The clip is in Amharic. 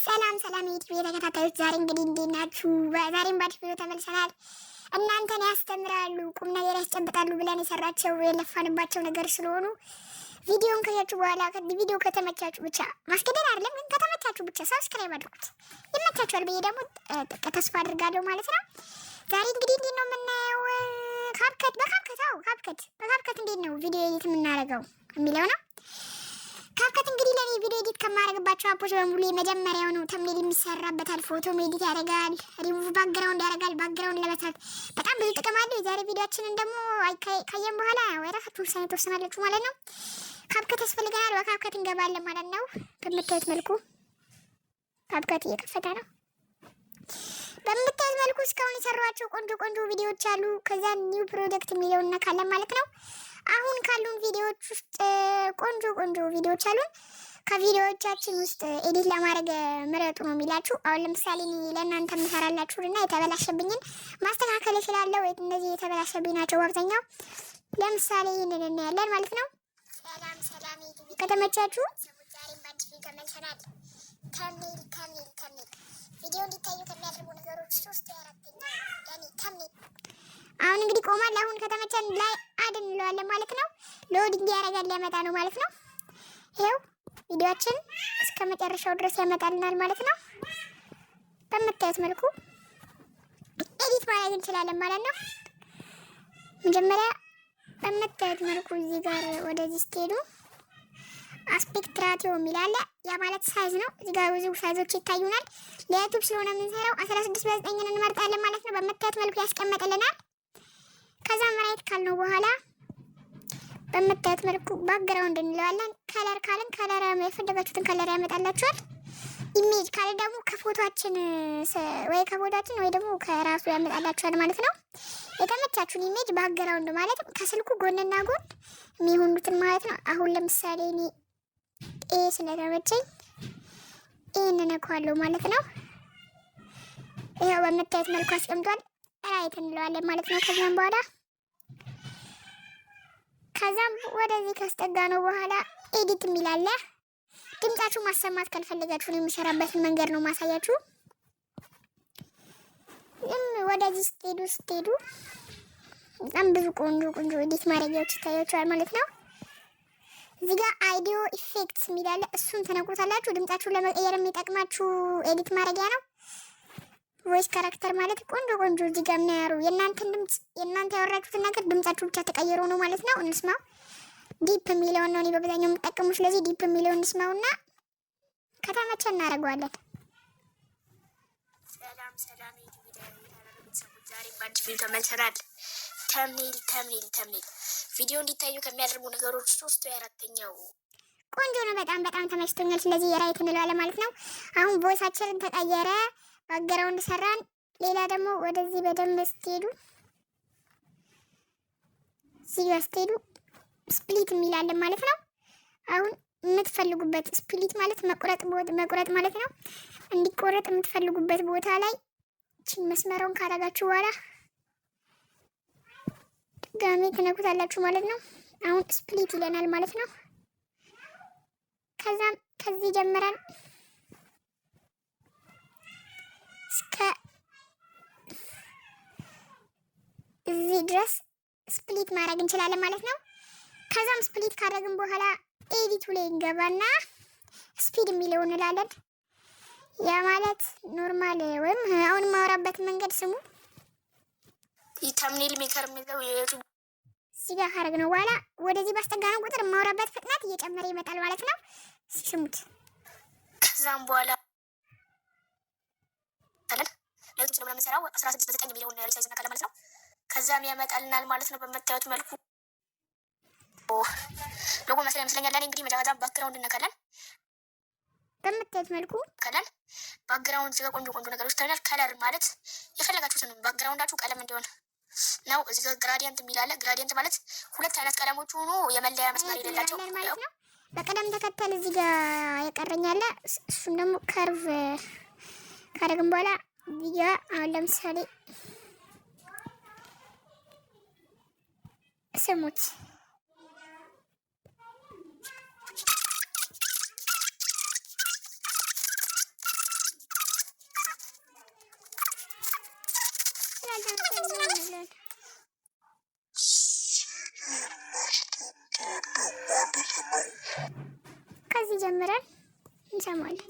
ሰላም የዩቲዩብ ተከታታዮች ዛሬ እንግዲህ እንዴት ናችሁ? ዛሬም በአዲስ ቪዲዮ ተመልሰናል። እናንተን ያስተምራሉ፣ ቁም ነገር ያስጨብጣሉ ብለን የሰራቸው የለፋንባቸው ነገር ስለሆኑ ቪዲዮን ከያችሁ በኋላ ቪዲዮ ከተመቻችሁ ብቻ ማስገደድ አይደለም፣ ግን ከተመቻችሁ ብቻ ሰብስክራይብ አድርጉት። ይመቻችኋል ብዬ ደግሞ ተስፋ አድርጋለሁ ማለት ነው። ዛሬ እንግዲህ እንዴት ነው የምናየው? በካፕከት እንዴት ነው ቪዲዮ ኤዲት የምናደርገው የሚለው ነው። ካፕከት እንግዲህ ለኔ ቪዲዮ ኤዲት ከማድረግባቸው አፖች በሙሉ የመጀመሪያው ነው። ተምኔል የሚሰራበታል፣ ፎቶ ኤዲት ያደርጋል፣ ሪሙቭ ባክግራውንድ ያደርጋል። ባክግራውንድ ለመስራት በጣም ብዙ ጥቅም አለው። የዛሬ ቪዲዮአችንን ደግሞ ካየን በኋላ የራሳችሁ ውሳኔ ተወስናላችሁ ማለት ነው። ካፕከት ያስፈልገናል። በካፕከት እንገባለን ማለት ነው። በምታዩት መልኩ ካፕከት እየከፈተ ነው። በምታዩት መልኩ እስካሁን የሰሯቸው ቆንጆ ቪዲዮዎች አሉ። ከዛ ኒው ፕሮጀክት የሚለውን ነካለን ማለት ነው። አሁን ካሉን ቪዲዮዎች ውስጥ ቆንጆ ቪዲዮዎች አሉን። ከቪዲዮዎቻችን ውስጥ ኤዲት ለማድረግ ምረጡ ነው የሚላችሁ። አሁን ለምሳሌ ለእናንተ የምሰራላችሁና የተበላሸብኝን ማስተካከል እችላለሁ። እነዚህ የተበላሸብኝ ናቸው በአብዛኛው። ለምሳሌ ይህንን እናያለን ማለት ነው። ሰላም ከተመቻችሁ ዛሬም በአዲስ ቪዲዮ ተመልሰናል። ተምኔል ቪዲዮ እንዲታዩ ከሚያደርጉ ነገሮች 3/4 ተምኔል። አሁን እንግዲህ ቆማል። አሁን ከተመቸን ላይ አድ እንለዋለን ማለት ነው። ሎዲንግ ያደርጋል ሊያመጣ ነው ማለት ነው። ይሄው ቪዲዮአችን እስከ መጨረሻው ድረስ ያመጣልናል ማለት ነው። በምታዩት መልኩ ኤዲት ማድረግ እንችላለን ማለት ነው። መጀመሪያ በምታዩት መልኩ እዚህ ጋር ወደዚህ ስትሄዱ አስፔክት ራቲዮ የሚላለ ያ ማለት ሳይዝ ነው። እዚህ ጋር ብዙ ሳይዞች ይታዩናል። ለዩቲዩብ ስለሆነ የምንሰራው 16:9 እንመርጣለን ማለት ነው። በምታዩት መልኩ ያስቀምጥልናል። ከዛ መራየት ካልነው በኋላ በምታዩት መልኩ ባክግራውንድ እንለዋለን። ከለር ካልን ከለር የፈለጋችሁትን ከለር ያመጣላችኋል። ኢሜጅ ካለ ደግሞ ከፎቶአችን ወይ ደግሞ ከራሱ ያመጣላችኋል ማለት ነው። የተመቻችሁን ኢሜጅ ባክግራውንድ ማለት ከስልኩ ጎንና ጎን የሚሆኑትን ማለት ነው። አሁን ለምሳሌ እኔ ስለተመቸኝ ይህን እነካዋለሁ ማለት ነው። ይኸው በምታዩት መልኩ አስቀምጧል። ራይት እንለዋለን ማለት ነው። ከዛም ወደዚህ ካስጠጋ ነው በኋላ ኤዲት የሚላለ ድምጻችሁ ማሰማት ካልፈለጋችሁ ነው የሚሰራበትን መንገድ ነው ማሳያችሁ። ወደዚህ ስትሄዱ በጣም ብዙ ቆንጆ ኤዲት ማድረጊያዎች ይታያችኋል ማለት ነው። እዚህ ጋር አይዲዮ ኢፌክትስ የሚላለ እሱን ተነቁታላችሁ። ድምጻችሁን ለመቀየር የሚጠቅማችሁ ኤዲት ማድረጊያ ነው። ቮይስ ካራክተር ማለት ቆንጆ እዚህ ጋር የሚያሩ የእናንተን ድምጽ የእናንተ ያወራችሁትን ነገር ድምጻችሁ ብቻ ተቀየሩ ነው ማለት ነው። እንስማው። ዲፕ የሚለውን ነው እኔ በብዛኛው የምጠቀሙ። ስለዚህ ዲፕ የሚለውን እንስማውና ከተመቸ እናደርገዋለን። ሰላም ዛሬ በአዲስ ቪዲዮ ተመልሰናል። ተምኔል ቪዲዮ እንዲታዩ ከሚያደርጉ ነገሮች 3/4 ቆንጆ ነው። በጣም ተመችቶኛል። ስለዚህ የራይት እንለዋለን ማለት ነው። አሁን ቮይሳችንን ተቀየረ፣ ባክግራውንድ ሰራን። ሌላ ደግሞ ወደዚህ በደንብ ስትሄዱ ስፕሊት የሚላለን ማለት ነው። አሁን የምትፈልጉበት ስፕሊት ማለት መቁረጥ ማለት ነው። እንዲቆረጥ የምትፈልጉበት ቦታ ላይ እቺን መስመሩን ካረጋችሁ በኋላ ድጋሜ ትነኩታላችሁ ማለት ነው። አሁን ስፕሊት ይለናል ማለት ነው። ከዛም ከዚህ ጀምረን እስከ እዚህ ድረስ ስፕሊት ማድረግ እንችላለን ማለት ነው። ከዛም ስፕሊት ካደረግን በኋላ ኤዲቱ ላይ እንገባና ስፒድ የሚለው እንላለን። ያ ማለት ኖርማል ወይም አሁን ማወራበት መንገድ ስሙ ተምኔል ሜከር የሚለው የዩቲዩብ እዚህ ጋር ካደረግነው በኋላ ወደዚህ ባስጠጋነው ቁጥር ማወራበት ፍጥነት እየጨመረ ይመጣል ማለት ነው። ስሙት። ከዛም በኋላ ለዩቲዩብ ስለሆነ የምንሰራው 16:9 የሚለውን ሪሳይዝ እናካለን ማለት ነው። ከዛም ያመጣልናል ማለት ነው። በምታዩት መልኩ ሎጎ መስሪያ ይመስለኛል ለኔ። እንግዲህ መጀመሪያ ባክግራውንድ እናካለን። በምታዩት መልኩ ከለር ባክግራውንድ እዚህ ጋር ቆንጆ ነገሮች ይታያል። ከለር ማለት የፈለጋችሁትን ባክግራውንዳችሁ ቀለም እንዲሆን ነው። እዚህ ጋር ግራዲየንት የሚላለ ግራዲየንት ማለት 2 አይነት ቀለሞች ሆኖ የመለያ መስመር የሌላቸው ማለት ነው። በቀደም ተከተል እዚህ ጋር ያቀረኛለ። እሱን ደግሞ ከርቭ ካደረግን በኋላ እዚህ ጋር አሁን ለምሳሌ ስሙት። ከዚህ ጀምረን እንሰማለን።